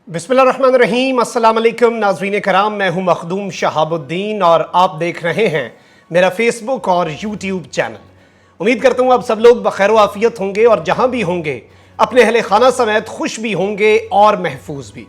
बिस्मिल्लाहिर्रहमानिर्रहीम। अस्सलाम वालेकुम नाज़रीन कराम, मैं हूं मखदूम शहाबुद्दीन और आप देख रहे हैं मेरा फेसबुक और यूट्यूब चैनल। उम्मीद करता हूं आप सब लोग बखैर आफियत होंगे और जहां भी होंगे अपने अहले खाना समेत खुश भी होंगे और महफूज भी।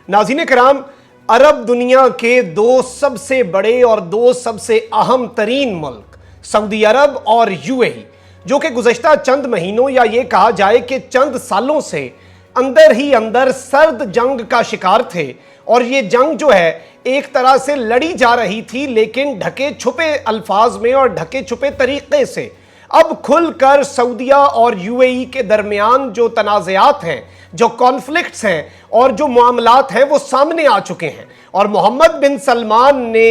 नाज़रीन कराम, अरब दुनिया के दो सबसे बड़े और दो सबसे अहम तरीन मुल्क सऊदी अरब और यूएई, जो कि गुज़श्ता चंद महीनों या ये कहा जाए कि चंद सालों से अंदर ही अंदर सर्द जंग का शिकार थे। और ये जंग जो है एक तरह से लड़ी जा रही थी, लेकिन ढके छुपे अल्फाज में और ढके छुपे तरीके से। अब खुलकर सऊदिया और यूएई के दरमियान जो तनाज़ात हैं, जो कॉन्फ्लिक्ट्स हैं और जो मामलात हैं वो सामने आ चुके हैं। और मोहम्मद बिन सलमान ने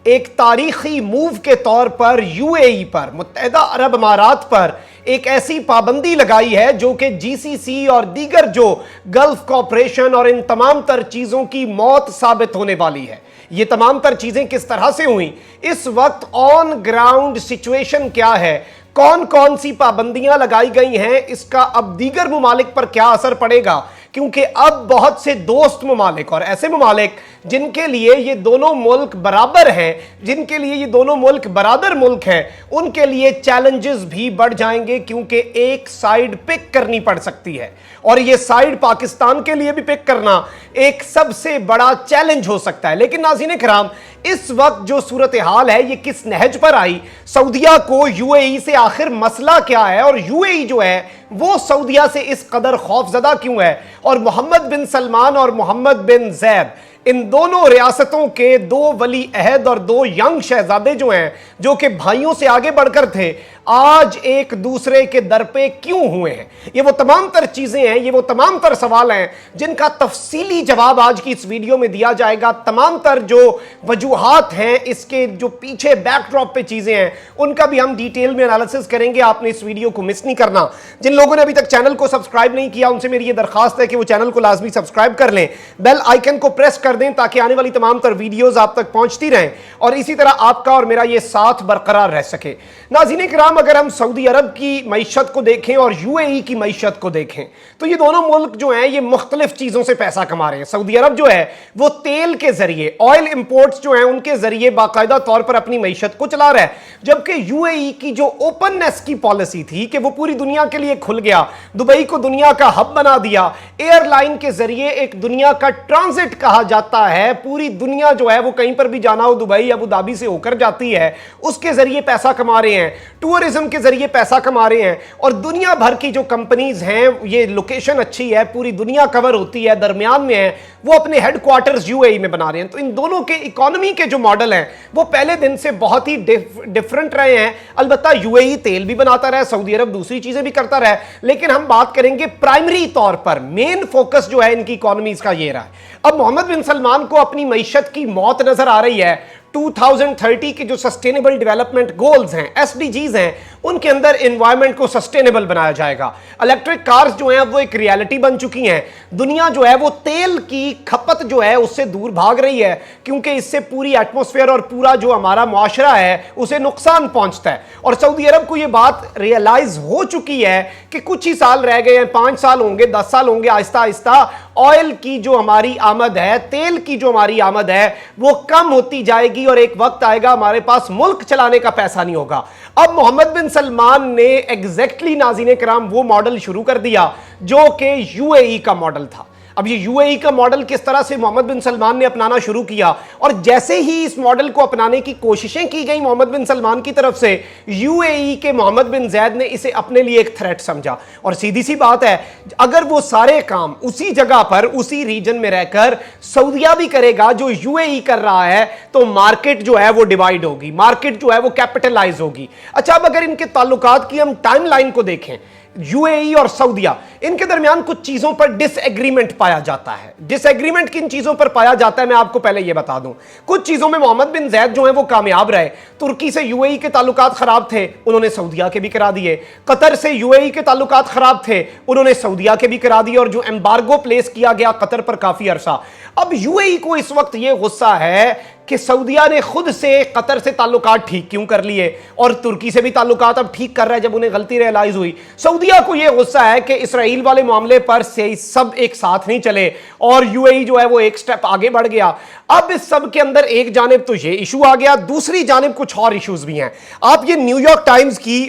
एक तारीखी मूव के तौर पर यूएई पर, मुत्तहिदा अरब अमारात पर एक ऐसी पाबंदी लगाई है जो कि जीसीसी और दीगर जो गल्फ कॉर्पोरेशन और इन तमाम तर चीज़ों की मौत साबित होने वाली है। ये तमाम तर चीज़ें किस तरह से हुई, इस वक्त ऑन ग्राउंड सिचुएशन क्या है, कौन कौन सी पाबंदियां लगाई गई हैं, इसका अब दीगर ममालिक पर क्या असर पड़ेगा। क्योंकि अब बहुत से दोस्त ममालिक और ऐसे ममालिक जिनके लिए ये दोनों मुल्क बराबर हैं, जिनके लिए ये दोनों मुल्क बरादर मुल्क हैं, उनके लिए चैलेंजेस भी बढ़ जाएंगे, क्योंकि एक साइड पिक करनी पड़ सकती है। और ये साइड पाकिस्तान के लिए भी पिक करना एक सबसे बड़ा चैलेंज हो सकता है। लेकिन नाज़रीन किराम, इस वक्त जो सूरत हाल है ये किस नहज पर आई, सऊदिया को यूएई से आखिर मसला क्या है, और यूएई जो है वो सऊदिया से इस कदर खौफजदा क्यों है, और मोहम्मद बिन सलमान और मोहम्मद बिन जैद, इन दोनों रियासतों के दो वली अहद और दो यंग शहजादे जो हैं, जो कि भाइयों से आगे बढ़कर थे, आज एक दूसरे के दर पे क्यों हुए हैं। ये वो तमाम तर चीज़ें हैं, ये वो तमाम तर सवाल हैं जिनका तफसीली जवाब आज की इस वीडियो में दिया जाएगा। तमाम तर जो वजूहात हैं, इसके जो पीछे बैकड्रॉप पे चीज़ें हैं, उनका भी हम डिटेल में एनालिसिस करेंगे। आपने इस वीडियो को मिस नहीं करना। जिन लोगों ने अभी तक चैनल को सब्सक्राइब नहीं किया, उनसे मेरी ये दरखास्त है कि वो चैनल को लाजमी सब्सक्राइब कर लें, बेल आइकन को प्रेस कर दें, ताकि आने वाली तमाम तर वीडियोस आप तक पहुंचती रहें और इसी तरह आपका और मेरा ये साथ बरकरार रह सके। नाज़रीन किराम, अगर हम सऊदी अरब की मईशत को देखें और यूएई की मईशत को देखें, तो ये दोनों मुल्क जो हैं ये मुख्तलिफ चीज़ों से पैसा कमा रहे हैं। सऊदी अरब जो है वो तेल के जरिए, ऑयल इंपोर्ट्स जो हैं उनके जरिए बाकायदा तौर पर अपनी मईशत को चला रहा है, जबकि यूएई की जो ओपननेस की पॉलिसी थी कि वो पूरी दुनिया के लिए खुल गया, दुबई को दुनिया का हब बना दिया, एयरलाइन के जरिए एक दुनिया का ट्रांजिट कहा जाता है, पूरी दुनिया जो है वो कहीं पर भी जाना हो दुबई अबू धाबी से होकर जाती है, उसके जरिए पैसा कमा रहे हैं, टूरिज्म के जरिए पैसा कमा रहे हैं। और दुनिया भर की जो कंपनीज हैं, ये लोकेशन अच्छी है, पूरी दुनिया कवर होती है, दरमियान में है, वो अपने हेडक्वार्टर्स यूएई में बना रहे हैं। तो इन दोनों के इकोनॉमी के जो मॉडल हैं वो पहले दिन से बहुत ही डिफरेंट रहे हैं। अलबत्ता यूएई तेल भी बनाता रहा, सऊदी अरब दूसरी चीजें भी करता रहा, लेकिन हम बात करेंगे प्राइमरी तौर पर, मेन फोकस जो है इनकी इकोनॉमीज का ये रहा है। अब मोहम्मद बिन सलमान को अपनी मईशत की मौत नजर आ रही है। 2030 के जो सस्टेनेबल डेवलपमेंट गोल्स हैं, एसडीजीज हैं, उनके अंदर एनवायरनमेंट को सस्टेनेबल बनाया जाएगा। इलेक्ट्रिक कार्स जो हैं वो एक रियलिटी बन चुकी हैं। दुनिया जो है वो तेल की खपत जो है उससे दूर भाग रही है, क्योंकि इससे पूरी एटमॉस्फेयर और पूरा जो हमारा मुआशरा है उसे नुकसान पहुंचता है। और सऊदी अरब को ये बात रियलाइज हो चुकी है कि कुछ ही साल रह गए हैं, 5 साल होंगे, 10 साल होंगे, आहिस्ता आहिस्ता ऑयल की जो हमारी आमद है, तेल की जो हमारी आमद है वो कम होती जाएगी और एक वक्त आएगा हमारे पास मुल्क चलाने का पैसा नहीं होगा। अब मोहम्मद बिन सलमान ने एग्जैक्टली नाज़रीन किराम वो मॉडल शुरू कर दिया जो कि यूएई का मॉडल था। अब ये यूएई का मॉडल किस तरह से मोहम्मद बिन सलमान ने अपनाना शुरू किया, और जैसे ही इस मॉडल को अपनाने की कोशिशें की गई मोहम्मद बिन सलमान की तरफ से, यूएई के मोहम्मद बिन जैद ने इसे अपने लिए एक थ्रेट समझा। और सीधी सी बात है, अगर वो सारे काम उसी जगह पर, उसी रीजन में रहकर सऊदिया भी करेगा जो यूएई कर रहा है, तो मार्केट जो है वो डिवाइड होगी, मार्केट जो है वो कैपिटलाइज होगी। अच्छा, अब अगर इनके ताल्लुकात की हम टाइमलाइन को देखें, यूएई और सऊदिया, इनके दरमियान कुछ चीजों पर डिसएग्रीमेंट पाया जाता है। डिसएग्रीमेंट किन चीजों पर पाया जाता है मैं आपको पहले यह बता दूं। कुछ चीजों में मोहम्मद बिन जैद जो है वो कामयाब रहे। तुर्की से यूएई के ताल्लुकात खराब थे, उन्होंने सऊदिया के भी करा दिए। कतर से यूएई के ताल्लुकात खराब थे, उन्होंने सऊदिया के भी करा दिए, और जो एम्बार्गो प्लेस किया गया कतर पर काफी अरसा। अब यूएई को इस वक्त यह गुस्सा है کہ سعودیہ نے خود سے قطر سے تعلقات ٹھیک کیوں کر لیے اور ترکی سے بھی تعلقات اب ٹھیک کر رہا ہے جب انہیں غلطی ریئلائز ہوئی. سعودیہ کو یہ غصہ ہے کہ اسرائیل والے معاملے پر سے سب ایک ساتھ نہیں چلے اور یو اے ای جو ہے وہ ایک سٹیپ آگے بڑھ گیا. اب اس سب کے اندر ایک جانب تو یہ ایشو آ گیا, دوسری جانب کچھ اور ایشوز بھی ہیں. آپ یہ نیو یارک ٹائمز کی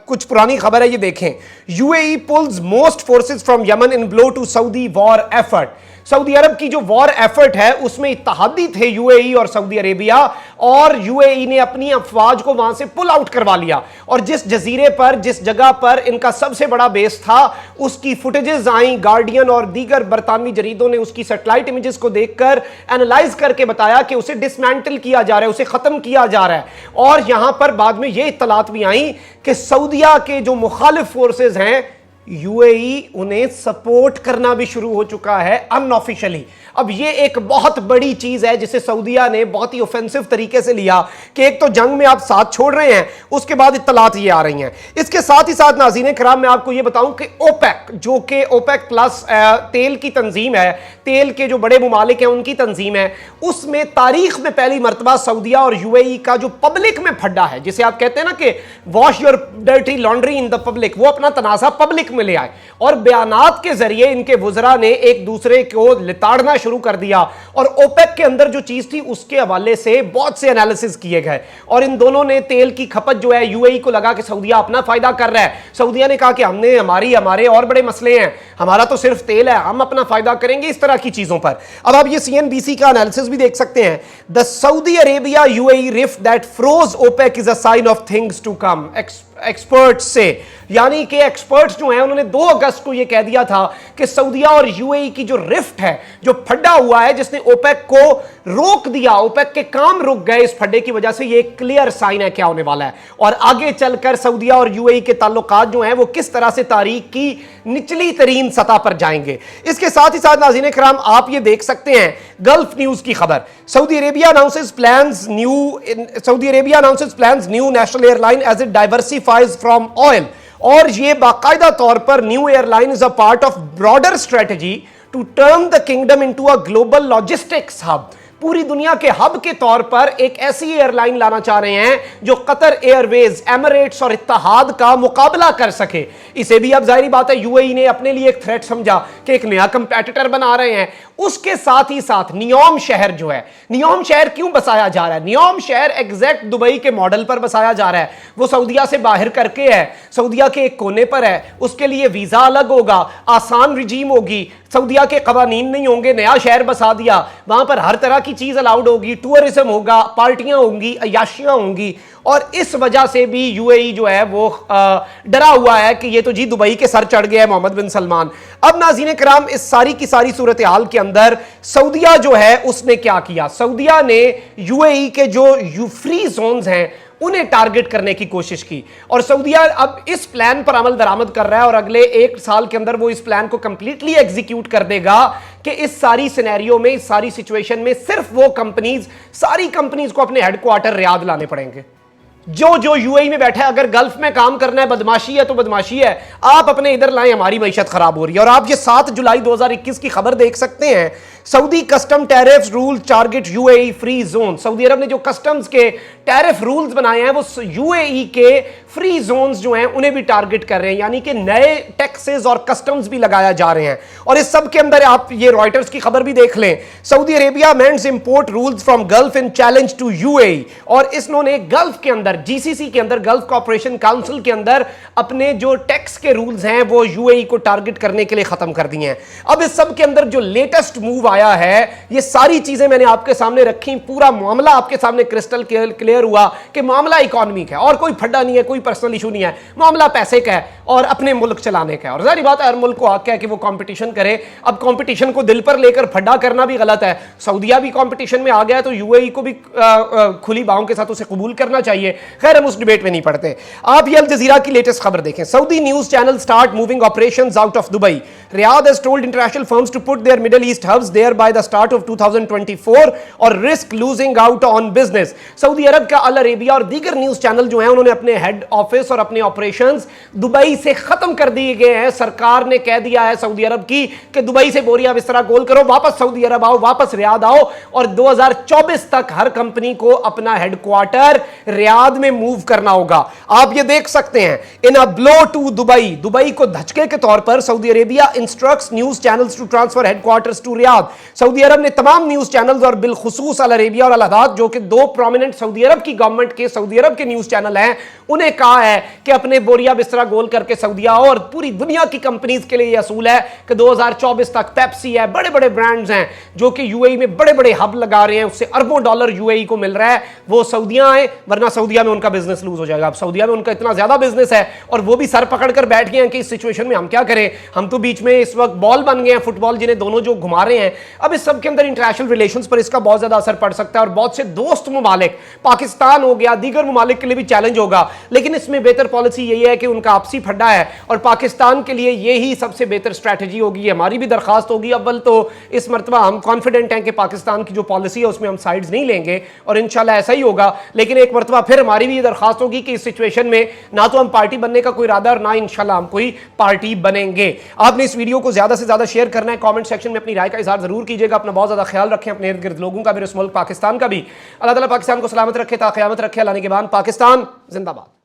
کچھ پرانی خبر ہے, یہ دیکھیں. U A E pulls most forces from Yemen in blow to Saudi war effort. Saudi Arab کی جو وار ایفرٹ ہے اس میں اتحادی تھے یو اے ای اور سعودی عربیہ, اور یو اے ای نے اپنی افواج کو وہاں سے پل آؤٹ کروا لیا, اور جس جزیرے پر جس جگہ پر ان کا سب سے بڑا بیس تھا اس کی فوٹیجز آئیں. گارڈین اور دیگر برطانوی جریدوں نے اس کی سیٹلائٹ امیجز کو دیکھ کر اینالائز کر کے بتایا کہ اسے ڈسمینٹل کیا جا رہا ہے, اسے ختم کیا جا رہا ہے. اور یہاں پر بعد میں یہ اطلاعات بھی آئیں کہ سعودیہ کے جو مخالف فورسز ہیں یو اے ای انہیں سپورٹ کرنا بھی شروع ہو چکا ہے ان آفیشلی. اب یہ ایک بہت بڑی چیز ہے جسے سعودیہ نے بہت ہی اوفینسو طریقے سے لیا کہ ایک تو جنگ میں آپ ساتھ چھوڑ رہے ہیں, اس کے بعد اطلاعات یہ آ رہی ہیں. اس کے ساتھ ہی ساتھ ناظرین کرام میں آپ کو یہ بتاؤں کہ اوپیک, جو کہ اوپیک پلس تیل کی تنظیم ہے, تیل کے جو بڑے ممالک ہیں ان کی تنظیم ہے, اس میں تاریخ میں پہلی مرتبہ سعودیہ اور یو اے ای کا جو پبلک میں پھڈا ہے, جسے آپ کہتے ہیں نا کہ wash your dirty laundry in the public, وہ اپنا تنازع پبلک میں لے آئے اور بیانات کے ذریعے ان کے وزراء نے ایک دوسرے کو لتاڑنا شروع کر دیا. اور اوپیک کے اندر جو چیز تھی اس کے حوالے سے بہت سے انالیسز کیے گئے, اور ان دونوں نے تیل کی کھپت جو ہے یو اے ای کو لگا کہ سعودیہ اپنا فائدہ کر رہا ہے. سعودیہ نے کہا کہ ہم نے ہمارے اور بڑے مسئلے ہیں, ہمارا تو صرف تیل ہے, ہم اپنا فائدہ کریں گے, اس طرح کی چیزوں پر. اب آپ یہ سی این بی سی کا انالیسز بھی دیکھ سکتے ہیں. The Saudi Arabia U A E rift that froze OPEC is a sign of things to come. Experts سے, یعنی کہ ایکسپرٹس جو ہیں انہوں نے 2 اگست کو یہ کہہ دیا تھا کہ سعودیہ اور یو اے ای کی جو رفٹ ہے, جو پھڈا ہوا ہے جس نے اوپیک کو روک دیا, اوپیک کے کام رک گئے اس پھڈے کی وجہ سے, یہ ایک کلیئر سائن ہے کیا ہونے والا ہے, اور آگے چل کر سعودیہ اور یو اے ای کے تعلقات جو ہیں وہ کس طرح سے تاریخ کی نچلی ترین سطح پر جائیں گے. اس کے ساتھ ہی ساتھ ناظرین کرام آپ یہ دیکھ سکتے ہیں گلف نیوز کی خبر. سعودی Arabia announces plans new national airline as it diversifies from oil. اور یہ باقاعدہ طور پر new airline is a part of broader strategy to turn the kingdom into a global logistics hub. پوری دنیا کے ہب کے طور پر ایک ایسی ایئر لائن لانا چاہ رہے ہیں جو قطر ایئر ویز, ایمریٹس اور اتحاد کا مقابلہ کر سکے. اسے بھی اب ظاہری بات ہے یو اے ای نے اپنے لیے ایک تھریٹ سمجھا کہ ایک نیا کمپیٹیٹر بنا رہے ہیں. اس کے ساتھ ہی ساتھ نیوم شہر جو ہے, نیوم شہر کیوں بسایا جا رہا ہے؟ نیوم شہر ایگزیکٹ دبئی کے ماڈل پر بسایا جا رہا ہے. وہ سعودیہ سے باہر کر کے ہے, سعودیہ کے ایک کونے پر ہے, اس کے لیے ویزا الگ ہوگا, آسان رجیم ہوگی, سعودیہ کے قوانین نہیں ہوں گے. نیا شہر بسا دیا, وہاں پر ہر طرح کی چیز الاؤڈ ہوگی, ٹورزم ہوگا, پارٹیاں ہوں گی, عیاشیاں ہوں گی. اور اس وجہ سے بھی یو اے ای جو ہے وہ ڈرا ہوا ہے کہ یہ تو جی دبئی کے سر چڑھ گیا ہے محمد بن سلمان. اب ناظرین کرام اس ساری کی ساری صورتحال کے اندر سعودیہ جو ہے اس نے کیا کیا؟ سعودیہ نے یو اے ای کے جو فری زونز ہیں انہیں ٹارگٹ کرنے کی کوشش کی, اور سعودیہ اب اس پلان پر عمل درآمد کر رہا ہے, اور اگلے 1 سال کے اندر وہ اس پلان کو کمپلیٹلی ایگزیکیوٹ کر دے گا کہ اس ساری سینیریو میں, اس ساری سچویشن میں صرف وہ کمپنیز, ساری کمپنیز کو اپنے ہیڈ کوارٹر ریاض لانے پڑیں گے. جو یو اے ای میں بیٹھا ہے, اگر گلف میں کام کرنا ہے, بدماشی ہے تو بدماشی ہے, آپ اپنے ادھر لائیں, ہماری معیشت خراب ہو رہی ہے. اور آپ یہ 7 جولائی 2021 کی خبر دیکھ سکتے ہیں. Saudi custom tariffs rule target U A E free zone. Saudi Arab نے جو کسٹمز کے ٹیرف رولز بنائے ہیں وہ یو اے ای کے فری زونز جو ہیں انہیں بھی ٹارگٹ کر رہے ہیں, یعنی کہ نئے ٹیکسز اور کسٹمز بھی لگایا جا رہے ہیں. اور اس سب کے اندر آپ یہ رائٹرز کی خبر بھی دیکھ لیں, Saudi Arabia mends import rules from Gulf in challenge to U A E. اور انہوں نے گلف کے اندر, جی سی سی کے اندر, گلف کوآپریشن کاؤنسل کے اندر اپنے جو ٹیکس کے رولز ہیں وہ یو اے ای کو ٹارگٹ کرنے کے لیے ختم کر دیے ہیں. اب اس سب کے اندر جو لیٹسٹ موو آیا ہے, یہ ساری چیزیں میں نے آپ کے سامنے رکھی, پورا معاملہ آپ کے سامنے کرسٹل کلیئر ہوا کہ معاملہ اکانومی کا ہے, اور کوئی پھڈا نہیں ہے, کوئی پرسنل ایشو نہیں ہے, معاملہ پیسے کا ہے اور اپنے ملک چلانے کا ہے. اور ظاہری بات ہے ہر ملک کو حق ہے کہ وہ کمپٹیشن کرے. اب کمپٹیشن کو دل پر لے کر پھڈا کرنا بھی غلط ہے. سعودیہ بھی کمپٹیشن میں آ گیا تو یو اے ای کو بھی کھلی باہوں کے ساتھ اسے قبول کرنا چاہیے. خیر ہم اس ڈیبیٹ میں نہیں پڑتے. آپ یہ الجزیرہ کی لیٹسٹ خبر دیکھیں. Saudi news channel start moving operations out of Dubai. Riyadh has told international firms to put their Middle East hubs there by the start of 2024 और risk losing out on business. Saudi Arab का Al Arabia और दीगर news channel जो हैं उन्होंने अपने head office और अपने ऑपरेशंस दुबई से खत्म कर दिए गए हैं. सरकार ने कह दिया है सऊदी अरब की कि दुबई से बोरिया बिस्तरा गोल करो, वापस सऊदी अरब आओ, वापस रियाद आओ और 2024 तक हर कंपनी को अपना हेडक्वार्टर रियाद में मूव करना होगा. आप ये देख सकते हैं in a blow to Dubai, Dubai को धचके के तौर पर Saudi Arabia instructs news channels to transfer headquarters to Riyadh. Saudi Arab ने तमाम न्यूज चैनल्स और बिलखुसूस अल अरेबिया और अल हदाद जो कि दो प्रोमिनेंट सऊदी अरब की गवर्नमेंट के सऊदी अरब के न्यूज चैनल हैं, उन्हें कहा है कि अपने बोरिया बिस्तरा गोल करके सऊदी आओ. और पूरी दुनिया की कंपनीज के लिए यह असूल है कि 2024 तक पेप्सी है, बड़े बड़े ब्रांड्स हैं जो कि यूएई में बड़े बड़े हब लगा रहे हैं, उससे अरबों डॉलर यूएई को मिल रहा है, वो सऊदिया आए, वरना सऊदिया में उनका बिजनेस लूज हो जाएगा. अब सऊदिया में उनका इतना ज्यादा बिजनेस है और वो भी सर पकड़कर बैठ गए हैं कि इस सिचुएशन में हम क्या करें. हम तो बीच में इस वक्त बॉल बन गए हैं, फुटबॉल जिन्हें दोनों जो घुमा रहे हैं. अब इस सब के अंदर इंटरनेशनल रिलेशंस पर इसका बहुत ज्यादा असर पड़ सकता है और बहुत से दोस्त मुमालिक, पाकिस्तान हो गया, दीगर मुमालिक के लिए भी चैलेंज होगा. लेकिन इसमें बेहतर पॉलिसी यही है कि उनका आपसी फड्डा है और पाकिस्तान के लिए यही सबसे बेहतर स्ट्रैटेजी होगी. हमारी भी दरखास्त होगी. अव्वल तो इस मरतबा हम कॉन्फिडेंट हैं कि पाकिस्तान की जो पॉलिसी है उसमें हम साइड्स नहीं लेंगे और इंशाल्लाह ऐसा ही होगा. लेकिन एक मरतबा फिर हमारी भी ये दरखास्त होगी कि इस सिचुएशन में ना तो हम पार्टी बनने का कोई इरादा और ना इंशाल्लाह हम कोई पार्टी बनेंगे. आपने इस वीडियो को ज्यादा से ज्यादा शेयर करना है. कमेंट सेक्शन में अपनी राय का इजहार जरूर कीजिएगा. अपना बहुत ज्यादा ख्याल रखें, अपने इर्द गिर्द लोगों का भी, इस मुल्क पाकिस्तान का भी. अल्लाह ताला पाकिस्तान को सलामत रखे, ता क़यामत रखे. अल्लाह ने के बाद पाकिस्तान जिंदाबाद.